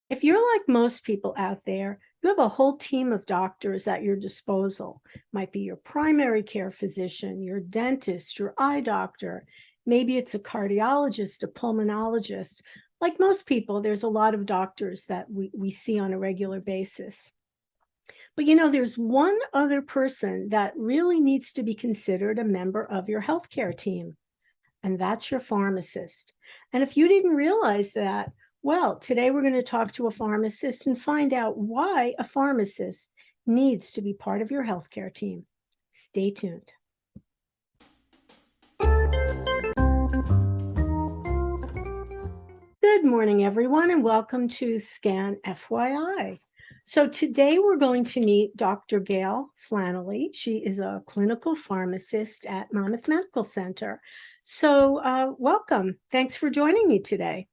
If you're like most people out there, you have a whole team of doctors at your disposal. Might be your primary care physician, your dentist, your eye doctor. Maybe it's a cardiologist, a pulmonologist. Like most people, there's a lot of doctors that we see on a regular basis. But there's one other person that really needs to be considered a member of your healthcare team, and that's your pharmacist. And if you didn't realize that, well, today we're going to talk to a pharmacist and find out why a pharmacist needs to be part of your healthcare team. Stay tuned. Good morning, everyone, and welcome to Scan FYI. So today we're going to meet Dr. Gayle Flannelly. She is a clinical pharmacist at Monmouth Medical Center. So welcome. Thanks for joining me today.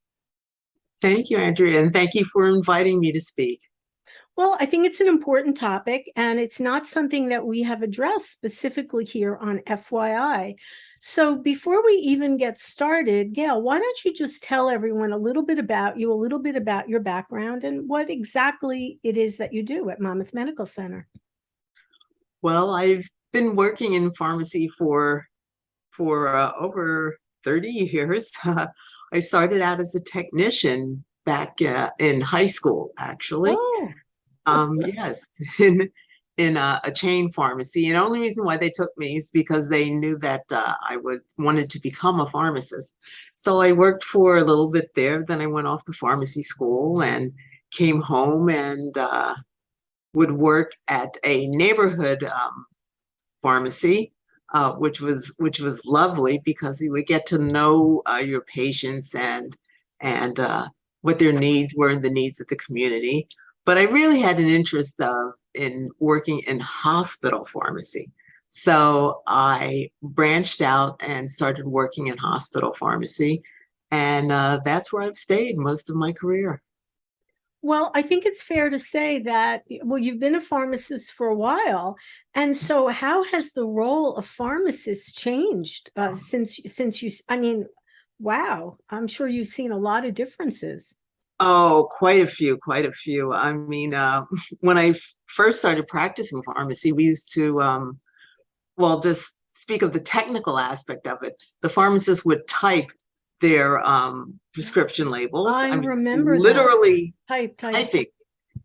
Thank you, Andrea, and thank you for inviting me to speak. Well, I think it's an important topic, and it's not something that we have addressed specifically here on FYI. So before we even get started, Gayle, why don't you just tell everyone a little bit about you, a little bit about your background, and what exactly it is that you do at Monmouth Medical Center? Well, I've been working in pharmacy for over 30 years. I started out as a technician back in high school, actually. Oh, Yes, in a chain pharmacy. And the only reason why they took me is because they knew that I wanted to become a pharmacist. So I worked for a little bit there. Then I went off to pharmacy school and came home and would work at a neighborhood pharmacy, which was lovely because you would get to know your patients and what their needs were and the needs of the community. But I really had an interest in working in hospital pharmacy. So I branched out and started working in hospital pharmacy. And that's where I've stayed most of my career. well, I think it's fair to say that, well, you've been a pharmacist for a while. And so how has the role of pharmacist changed since wow, I'm sure you've seen a lot of differences. Oh, quite a few, quite a few. I mean, when I first started practicing pharmacy, we used to, well, just speak of the technical aspect of it. The pharmacist would type their prescription labels. I I mean, remember that. literally Type. typing.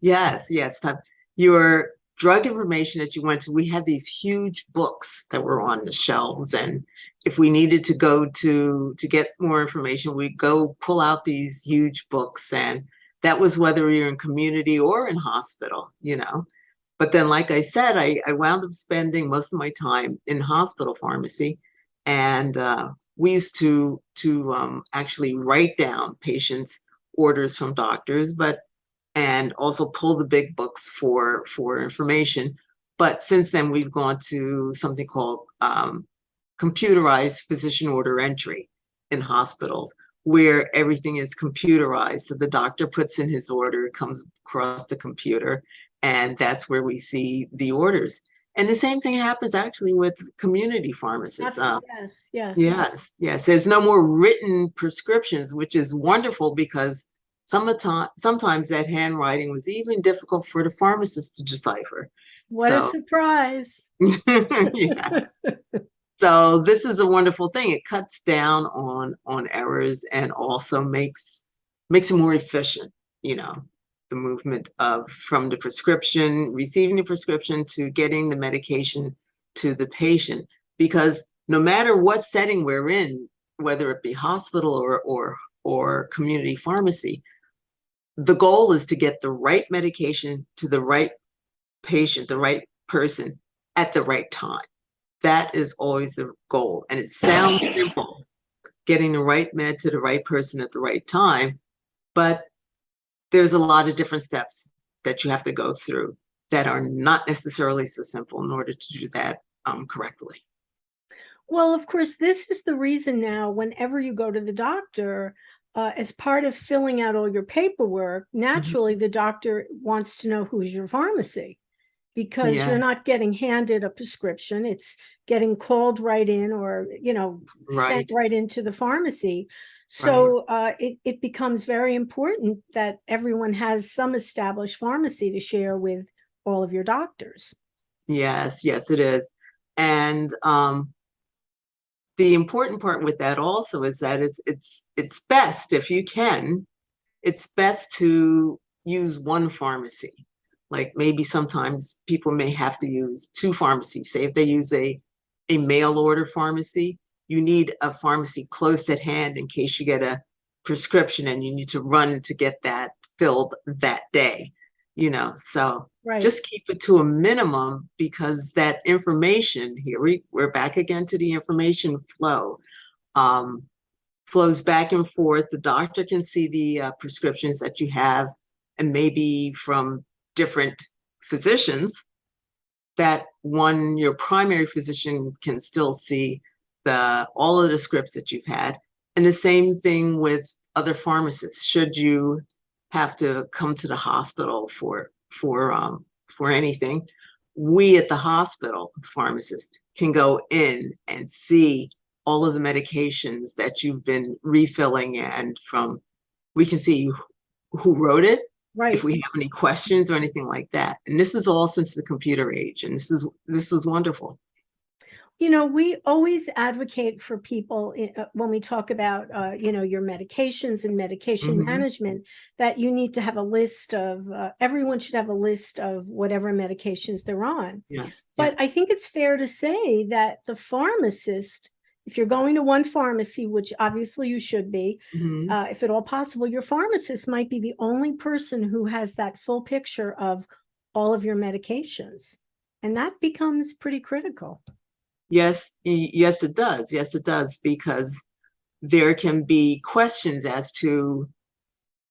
Yes, yes. Type your drug information that you went to. We had these huge books that were on the shelves, and if we needed to go to get more information, we'd go pull out these huge books, and that was whether you're in community or in hospital. But then, like I said, I wound up spending most of my time in hospital pharmacy, and we used to actually write down patients' orders from doctors, and also pull the big books for information. But since then, we've gone to something called computerized physician order entry in hospitals, where everything is computerized. So the doctor puts in his order, it comes across the computer, and that's where we see the orders. And the same thing happens actually with community pharmacists. Yes. Yes. There's no more written prescriptions, which is wonderful because sometimes that handwriting was even difficult for the pharmacist to decipher. What a So, surprise. yeah. So this is a wonderful thing. It cuts down on errors and also makes it more efficient, the movement of from the prescription, receiving the prescription to getting the medication to the patient. Because no matter what setting we're in, whether it be hospital or community pharmacy, the goal is to get the right medication to the right patient, the right person at the right time. That is always the goal. And it sounds simple, getting the right med to the right person at the right time, but there's a lot of different steps that you have to go through that are not necessarily so simple in order to do that correctly. Well, of course, this is the reason now, whenever you go to the doctor, as part of filling out all your paperwork, naturally, the doctor wants to know who's your pharmacy, because you're not getting handed a prescription. It's getting called right in or, sent Right. right into the pharmacy. Right. So it becomes very important that everyone has some established pharmacy to share with all of your doctors. Yes, yes, it is. And the important part with that also is that it's best if you can, it's best to use one pharmacy. Like maybe sometimes people may have to use two pharmacies. Say if they use a mail order pharmacy, you need a pharmacy close at hand in case you get a prescription and you need to run to get that filled that day, so Right. just keep it to a minimum because that information here, we're back again to the information flow. Um, Flows back and forth. The doctor can see the prescriptions that you have, and maybe from different physicians. That one, your primary physician can still see all of the scripts that you've had, and the same thing with other pharmacists. Should you have to come to the hospital for anything, we at the hospital pharmacist can go in and see all of the medications that you've been refilling, and we can see who wrote it, if Right. we have any questions or anything like that. And this is all since the computer age, and this is wonderful. We always advocate for people when we talk about, your medications and medication Hmm. management, that you need to have a list of, everyone should have a list of whatever medications they're on. Yes, But I yes. think it's fair to say that the pharmacist, if you're going to one pharmacy, which obviously you should be, Hmm. if at all possible, your pharmacist might be the only person who has that full picture of all of your medications. And that becomes pretty critical. Yes, yes, it does. Yes, it does, because there can be questions as to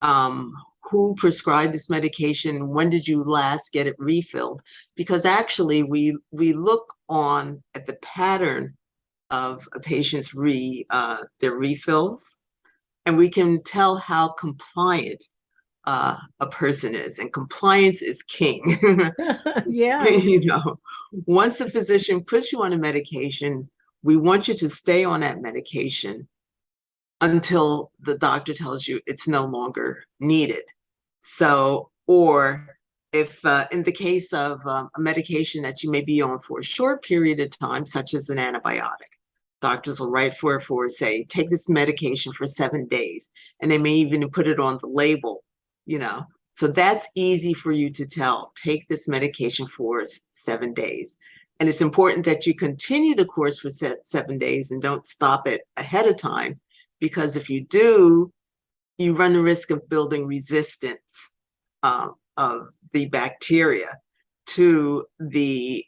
um, who prescribed this medication, when did you last get it refilled? Because actually, we look on at the pattern of a patient's their refills, and we can tell how compliant a person is, and compliance is king. Yeah. You know, once the physician puts you on a medication, we want you to stay on that medication until the doctor tells you it's no longer needed. So, or if in the case of a medication that you may be on for a short period of time, such as an antibiotic, doctors will write for say, take this medication for 7 days, and they may even put it on the label, you know. So that's easy for you to tell. Take this medication for 7 days. And it's important that you continue the course for 7 days and don't stop it ahead of time, because if you do, you run the risk of building resistance of the bacteria to the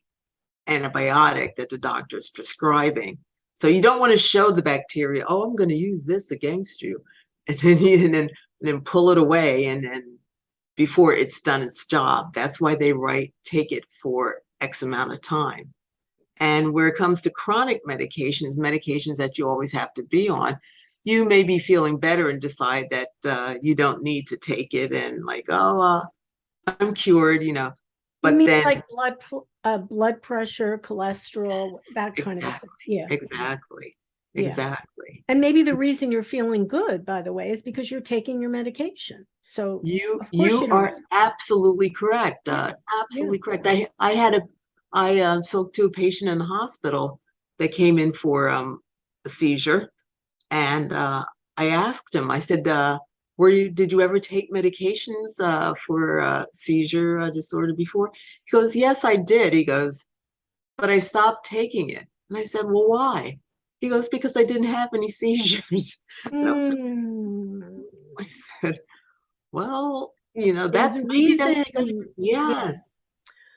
antibiotic that the doctor is prescribing. So you don't want to show the bacteria, oh, I'm going to use this against you, and then pull it away, and then before it's done its job. That's why they write, take it for X amount of time. And where it comes to chronic medications that you always have to be on, you may be feeling better and decide that you don't need to take it, and like, oh, I'm cured, You But mean then, like blood pressure, cholesterol, that kind of a thing? exactly, Yeah. exactly, Yeah. exactly. And maybe the reason you're feeling good, by the way, is because you're taking your medication. So You of course you you don't. are absolutely correct. Yeah. Yeah. Absolutely correct. I spoke to a patient in the hospital that came in for a seizure, and I asked him. I said, did you ever take medications for seizure disorder before?" He goes, "Yes, I did." He goes, "But I stopped taking it." And I said, "Well, why?" He goes, "Because I didn't have any seizures." And Mm, I said, "Well, there's a that's reason. because, Yeah. yes,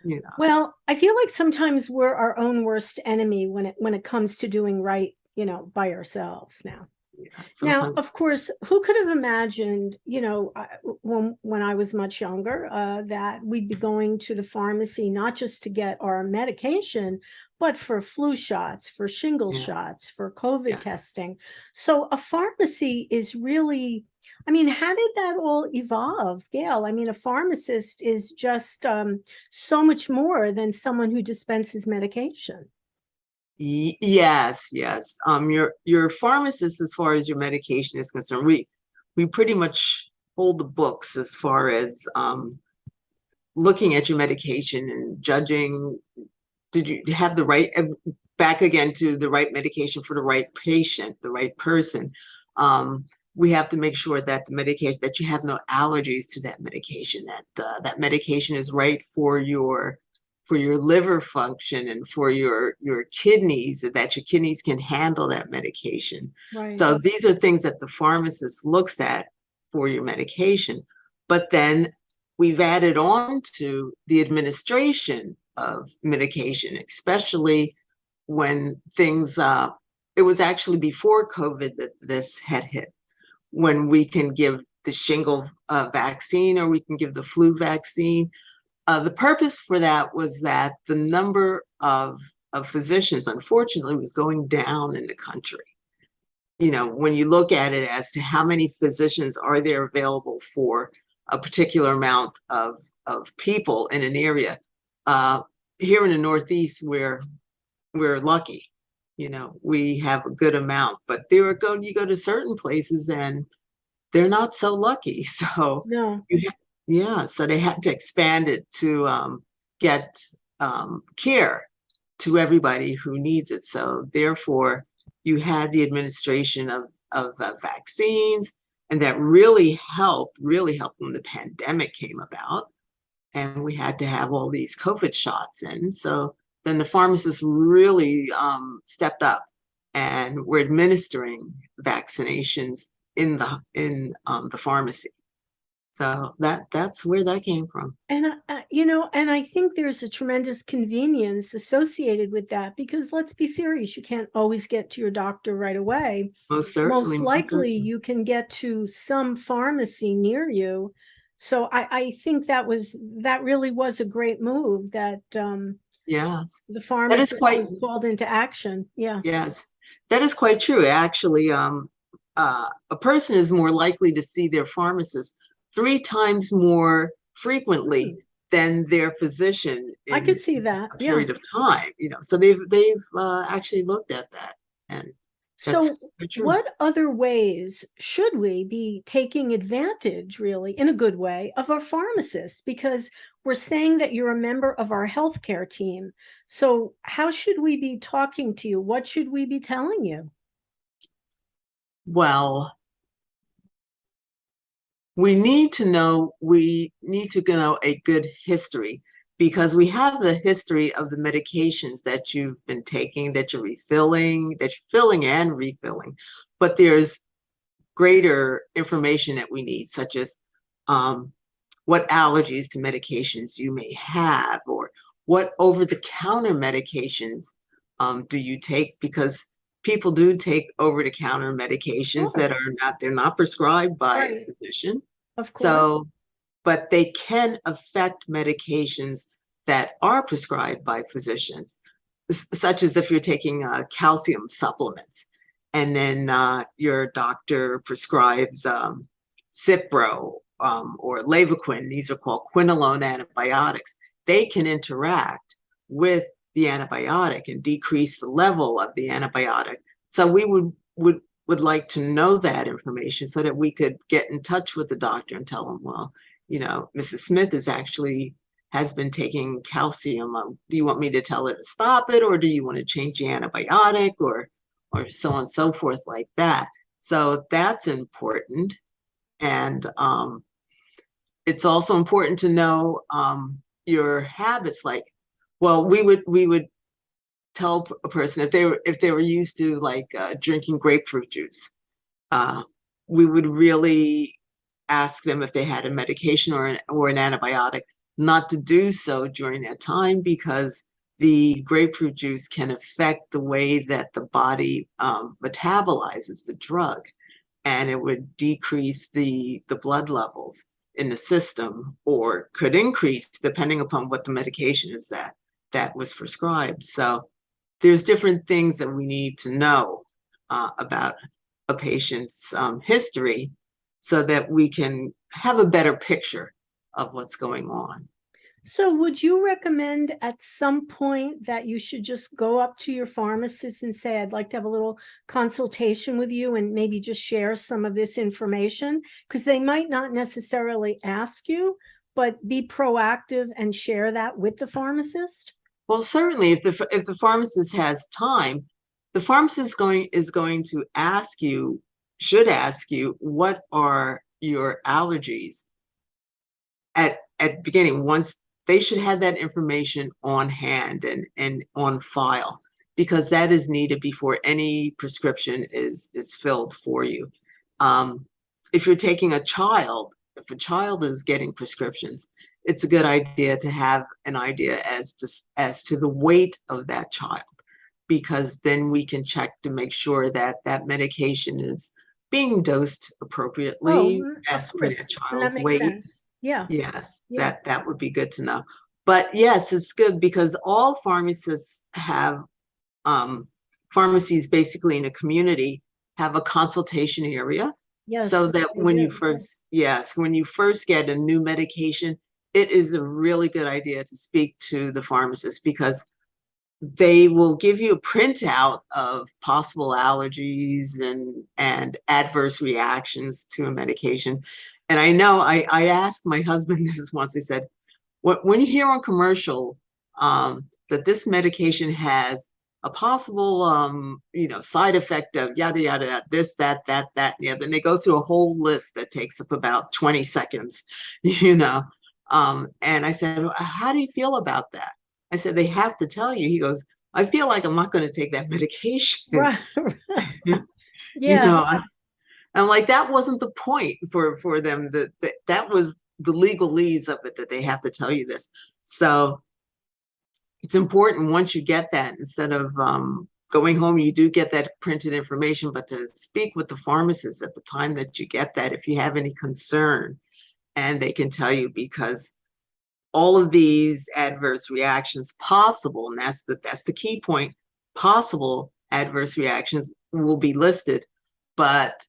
you know, Well, I feel like sometimes we're our own worst enemy when it comes to doing right, by ourselves now. Now, sometimes, of course, who could have imagined, when I was much younger, that we'd be going to the pharmacy not just to get our medication, but for flu shots, for shingle yeah, shots, for COVID yeah. testing. So a pharmacy is really, I mean, how did that all evolve, Gail? I mean, a pharmacist is just so much more than someone who dispenses medication. Yes, yes. Your pharmacist, as far as your medication is concerned, we pretty much hold the books as far as looking at your medication and judging, did you have the right, back again to the right medication for the right patient, the right person. We have to make sure that the medication, that you have no allergies to that medication, that that medication is right for your liver function and for your kidneys, that your kidneys can handle that medication. Right. So these are things that the pharmacist looks at for your medication. But then we've added on to the administration of medication, especially when things, it was actually before COVID that this had hit, when we can give the shingle vaccine or we can give the flu vaccine. The purpose for that was that the number of physicians, unfortunately, was going down in the country. You know, when you look at it as to how many physicians are there available for a particular amount of people in an area, here in the Northeast, we're lucky. You know, we have a good amount, but you go to certain places and they're not so lucky. So No. yeah, so they had to expand it to get care to everybody who needs it. So therefore, you had the administration of vaccines, and that really helped when the pandemic came about, and we had to have all these COVID shots in. So then the pharmacists really stepped up, and were administering vaccinations in the pharmacy. So that's where that came from. And and I think there's a tremendous convenience associated with that, because let's be serious, you can't always get to your doctor right away. Most certainly, Most likely you can get to some pharmacy near you. So I think that really was a great move that yes, the that is pharmacist quite, was called into action. Yeah. yes, that is quite true. Actually, a person is more likely to see their pharmacist 3 times more frequently than their physician I in could see that. a Yeah. period of time. You know, so they've actually looked at that, and that's So true. what other ways should we be taking advantage, really, in a good way, of our pharmacists? Because we're saying that you're a member of our healthcare team. So how should we be talking to you? What should we be telling you? Well, we need to know a good history, because we have the history of the medications that you've been taking, that you're filling and refilling. But there's greater information that we need, such as what allergies to medications you may have, or what over-the-counter medications do you take, because people do take over-the-counter medications Sure. that they're not prescribed by a Right. physician. Of course. So, but they can affect medications that are prescribed by physicians, such as if you're taking calcium supplements, and then your doctor prescribes Cipro or Levaquin. These are called quinolone antibiotics. They can interact with the antibiotic and decrease the level of the antibiotic. So we would like to know that information so that we could get in touch with the doctor and tell them, well, you know, Mrs. Smith has been taking calcium. Do you want me to tell her to stop it, or do you want to change the antibiotic, or so on and so forth, like that? So that's important. And it's also important to know your habits. Like, well, we would tell a person, if they were used to like drinking grapefruit juice, we would really ask them if they had a medication or an antibiotic not to do so during that time, because the grapefruit juice can affect the way that the body metabolizes the drug, and it would decrease the blood levels in the system, or could increase depending upon what the medication is that was prescribed. So there's different things that we need to know about a patient's history, so that we can have a better picture of what's going on. So would you recommend at some point that you should just go up to your pharmacist and say, I'd like to have a little consultation with you and maybe just share some of this information? Because they might not necessarily ask you, but be proactive and share that with the pharmacist? Well, certainly, if the pharmacist has time, the pharmacist is going to ask you, should ask you, what are your allergies at beginning. Once they should have that information on hand and on file, because that is needed before any prescription is filled for you. If you're taking a child, if a child is getting prescriptions, it's a good idea to have an idea as to the weight of that child, because then we can check to make sure that that medication is being dosed appropriately Oh, of as per course. that And that child's makes weight. sense. Yeah. Yes, Yeah. that would be good to know. But yes, it's good because all pharmacists have pharmacies basically in a community have a consultation area, so Yes, that they when you do. first, yes, when you first get a new medication, it is a really good idea to speak to the pharmacist, because they will give you a printout of possible allergies and adverse reactions to a medication. And I know I asked my husband this once. I said, when you hear on commercial that this medication has a possible side effect of yada yada yada, this, that, yeah, then they go through a whole list that takes up about 20 seconds, you know. And I said, well, how do you feel about that? I said, they have to tell you. He goes, I feel like I'm not going to take that medication. Right. You Yeah. know, I'm like, that wasn't the point for them. That was the legalese of it, that they have to tell you this. So it's important, once you get that, instead of going home, you do get that printed information, but to speak with the pharmacist at the time that you get that, if you have any concern, and they can tell you, because all of these adverse reactions possible, and that's the key point, possible adverse reactions will be listed, but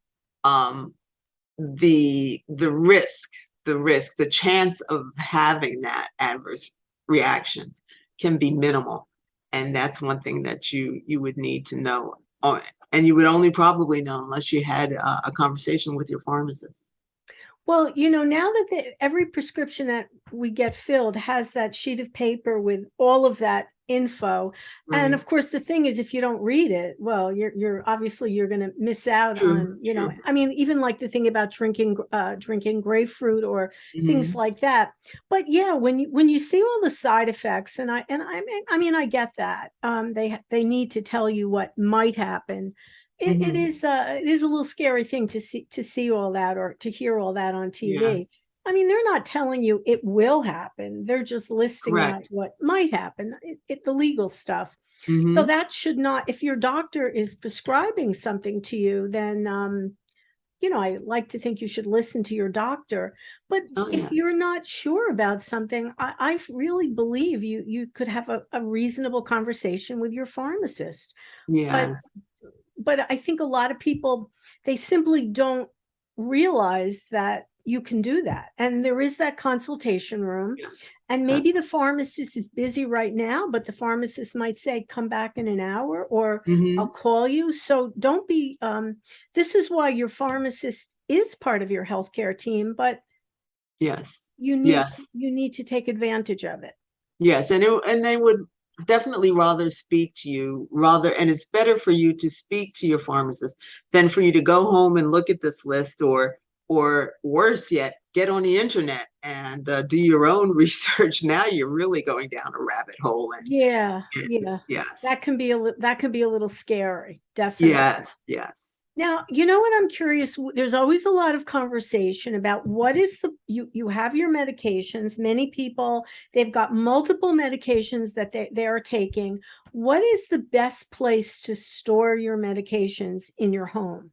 the risk, the chance of having that adverse reactions can be minimal. And that's one thing that you would need to know. And you would only probably know unless you had a conversation with your pharmacist. Well, now that every prescription that we get filled has that sheet of paper with all of that info. And Right. of course, the thing is, if you don't read it, well, you're obviously you're going to miss out True, on, true. I mean, even like the thing about drinking grapefruit or things Mhm. like that. But yeah, when you see all the side effects, and I get that. They need to tell you what might happen. It Mhm. is a little scary thing to see all that or to hear all that on TV. Yes, I mean, they're not telling you it will happen. They're just listing out correct. what might happen, the legal stuff. So Mhm. that should not, if your doctor is prescribing something to you, then I like to think you should listen to your doctor. But Oh, if yes. you're not sure about something, I really believe you could have a reasonable conversation with your pharmacist. But Yes. I think a lot of people, they simply don't realize that you can do that. And there is that consultation room. Yeah. And Uh, maybe the pharmacist is busy right now, but the pharmacist might say, come back in an hour, or I'll mhm. call you. So don't be, this is why your pharmacist is part of your healthcare team, but Yes. you need Yes. you need to take advantage of it. Yes. And they would definitely rather speak to you, and it's better for you to speak to your pharmacist than for you to go home and look at this list, or worse yet, get on the internet and do your own research. Now you're really going down a rabbit hole. Yeah, yeah. Yes. That can be a little scary, definitely. Yes. Yes. Now, you know what I'm curious, there's always a lot of conversation about what is you have your medications. Many people, they've got multiple medications that they are taking. What is the best place to store your medications in your home?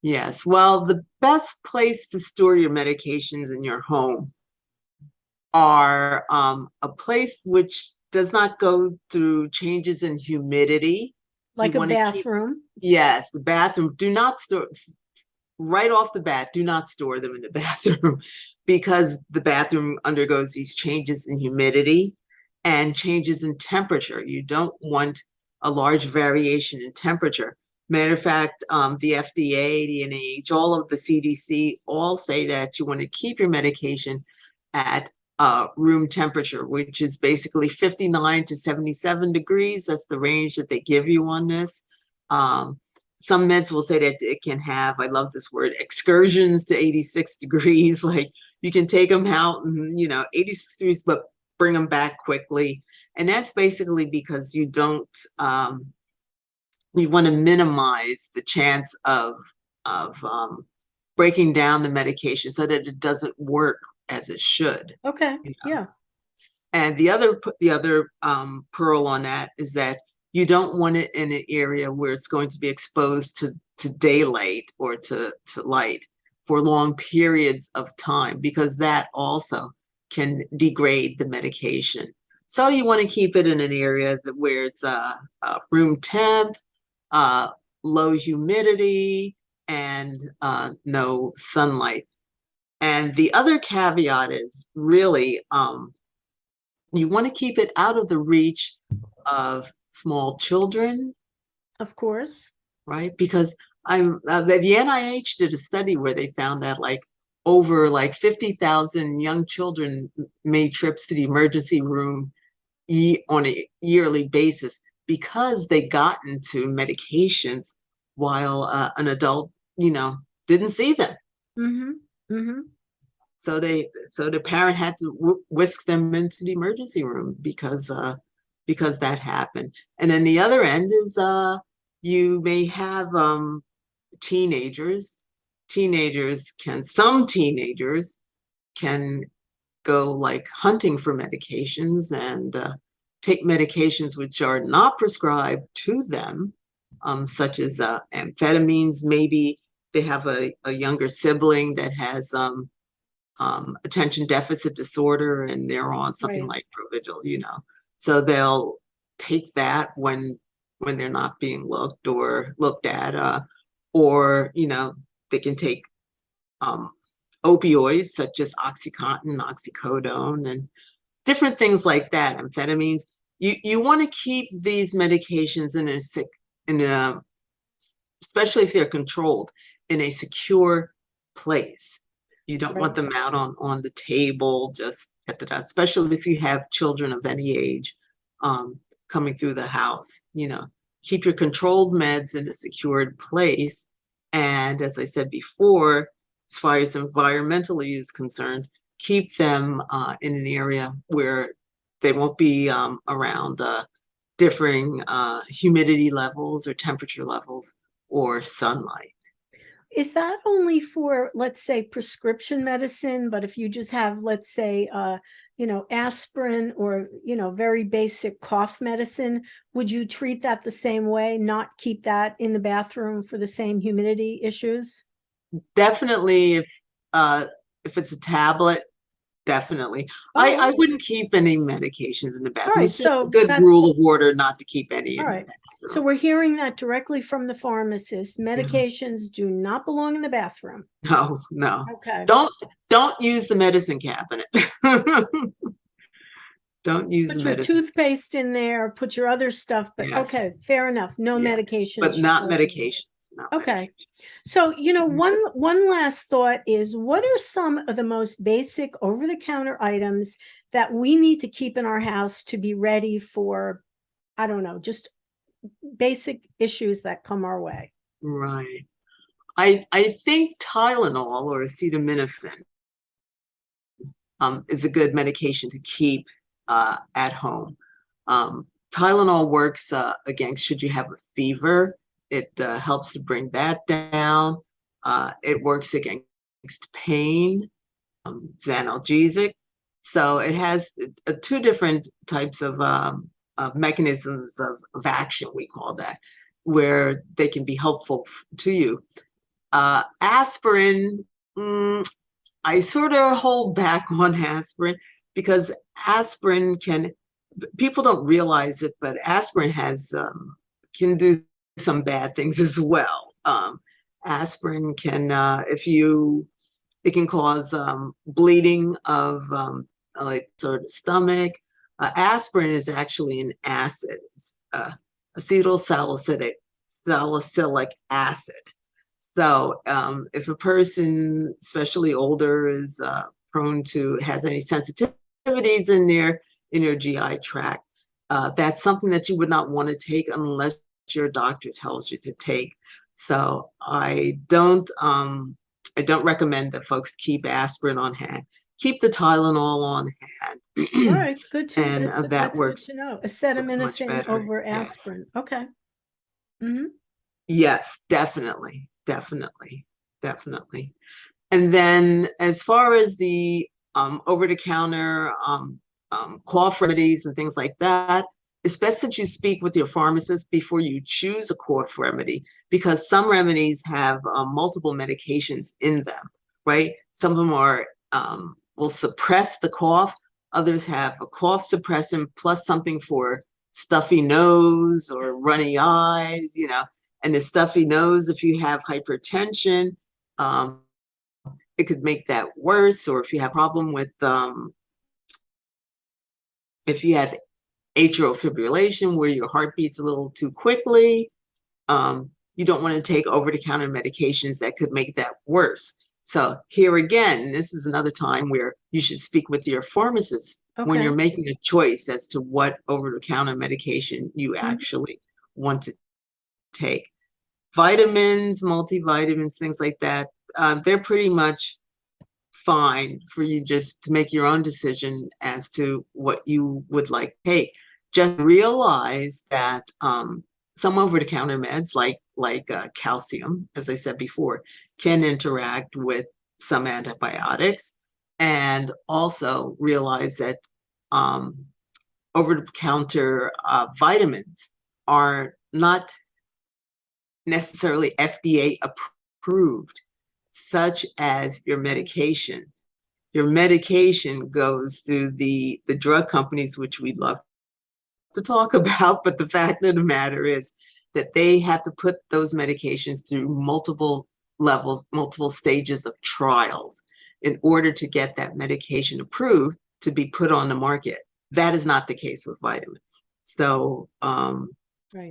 Yes. Well, the best place to store your medications in your home are a place which does not go through changes in humidity. You Like a want to keep, bathroom? yes, the bathroom. Do not store. right off the bat, do not store them in the bathroom because the bathroom undergoes these changes in humidity and changes in temperature. You don't want a large variation in temperature. Matter of fact, the FDA, the NIH, all of the CDC all say that you want to keep your medication at room temperature, which is basically 59 to 77 degrees. That's the range that they give you on this. Some meds will say that it can have, I love this word, excursions to 86 degrees. Like you can take them out and, 86 degrees, but bring them back quickly. And that's basically because you don't, you want to minimize the chance of breaking down the medication so that it doesn't work as it should. Okay. Yeah. And the other pearl on that is that you don't want it in an area where it's going to be exposed to daylight or to light for long periods of time, because that also can degrade the medication. So you want to keep it in an area where it's room temp, low humidity, and no sunlight. And the other caveat is really you want to keep it out of the reach of small children. Of course. Right? Because the NIH did a study where they found that over 50,000 young children made trips to the emergency room on a yearly basis because they got into medications while an adult, didn't see them. Mm-hmm. Mm-hmm. So the parent had to whisk them into the emergency room because that happened. And then the other end is you may have teenagers. Some teenagers can go hunting for medications and take medications which are not prescribed to them, such as amphetamines. Maybe they have a younger sibling that has attention deficit disorder and they're on something like Provigil, So they'll take that when they're not being looked at, or they can take opioids such as Oxycontin, oxycodone, and different things like that, amphetamines. You want to keep these medications especially if they're controlled, in a secure place. You don't want them out on the table, just especially if you have children of any age coming through the house. Keep your controlled meds in a secured place. And as I said before, as far as environmentally is concerned, keep them in an area where they won't be around differing humidity levels or temperature levels or sunlight. Is that only for, let's say, prescription medicine? But if you just have, let's say, aspirin or, very basic cough medicine, would you treat that the same way, not keep that in the bathroom for the same humidity issues? Definitely, if it's a tablet, definitely. I wouldn't keep any medications in the bathroom. It's just a good rule of order not to keep any. All right. So we're hearing that directly from the pharmacist. Medications do not belong in the bathroom. No. Okay. Don't use the medicine cabinet. Don't use put your toothpaste in there, put your other stuff, but okay, fair enough. No medication. But not medication. Okay. So, one last thought is, what are some of the most basic over-the-counter items that we need to keep in our house to be ready for, I don't know, just basic issues that come our way? Right. I think Tylenol or acetaminophen is a good medication to keep at home. Tylenol works against, should you have a fever, it helps to bring that down. It works against pain. It's analgesic. So it has two different types of mechanisms of action, we call that, where they can be helpful to you. Aspirin, I sort of hold back on aspirin because aspirin people don't realize it, but aspirin can do some bad things as well. Aspirin can, it can cause bleeding of like sort of stomach. Aspirin is actually an acid, acetylsalicylic acid. So if a person, especially older, is prone to, has any sensitivities in their GI tract, that's something that you would not want to take unless your doctor tells you to take. So I don't recommend that folks keep aspirin on hand. Keep the Tylenol on hand. All right, good to And that's that good works to know. much Acetaminophen better. over Yes. aspirin. Okay. Mm-hmm. Yes, definitely. And then as far as the over-the-counter cough remedies and things like that, it's best that you speak with your pharmacist before you choose a cough remedy, because some remedies have multiple medications in them, right? Some of them are will suppress the cough. Others have a cough suppressant plus something for stuffy nose or runny eyes, you know. And the stuffy nose, if you have hypertension, it could make that worse. Or if you have a problem with, if you have atrial fibrillation where your heart beats a little too quickly, you don't want to take over-the-counter medications that could make that worse. So here again, this is another time where you should speak with your pharmacist when you're making a choice as to what over-the-counter medication you actually want to take. Vitamins, multivitamins, things like that, they're pretty much fine for you just to make your own decision as to what you would like to take. Just realize that some over-the-counter meds like calcium, as I said before, can interact with some antibiotics. And also realize that over-the-counter vitamins are not necessarily FDA approved, such as your medication. Your medication goes through the drug companies, which we love to talk about, but the fact of the matter is that they have to put those medications through multiple levels, multiple stages of trials in order to get that medication approved to be put on the market. That is not the case with vitamins. So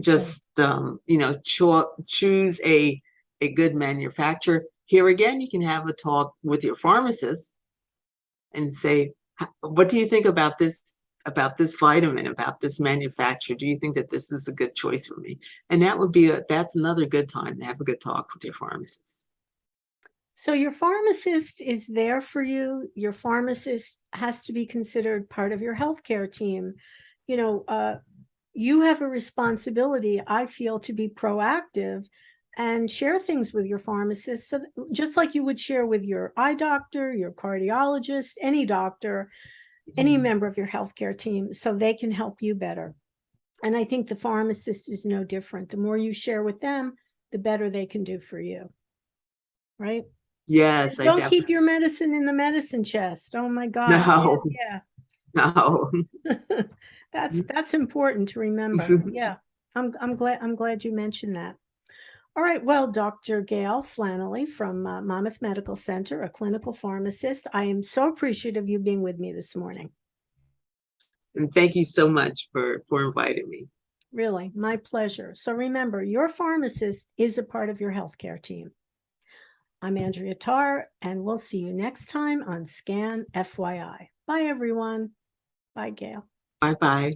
just you know, choose a good manufacturer. Here again, you can have a talk with your pharmacist and say, what do you think about this vitamin, about this manufacturer? Do you think that this is a good choice for me? And that would be that's another good time to have a good talk with your pharmacist. So your pharmacist is there for you. Your pharmacist has to be considered part of your healthcare team. You know, you have a responsibility, I feel, to be proactive and share things with your pharmacist. So just like you would share with your eye doctor, your cardiologist, any doctor, any member of your healthcare team, so they can help you better. And I think the pharmacist is no different. The more you share with them, the better they can do for you. Right? Yes. Don't keep your medicine in the medicine chest. Oh my God. No. Yeah. No. That's important to remember. Yeah. I'm glad you mentioned that. All right. Well, Dr. Gayle Flannelly from Monmouth Medical Center, a clinical pharmacist, I am so appreciative of you being with me this morning. And thank you so much for inviting me. Really, my pleasure. So remember, your pharmacist is a part of your healthcare team. I'm Andrea Tarr, and we'll see you next time on Scan FYI. Bye, everyone. Bye, Gayle. Bye-bye.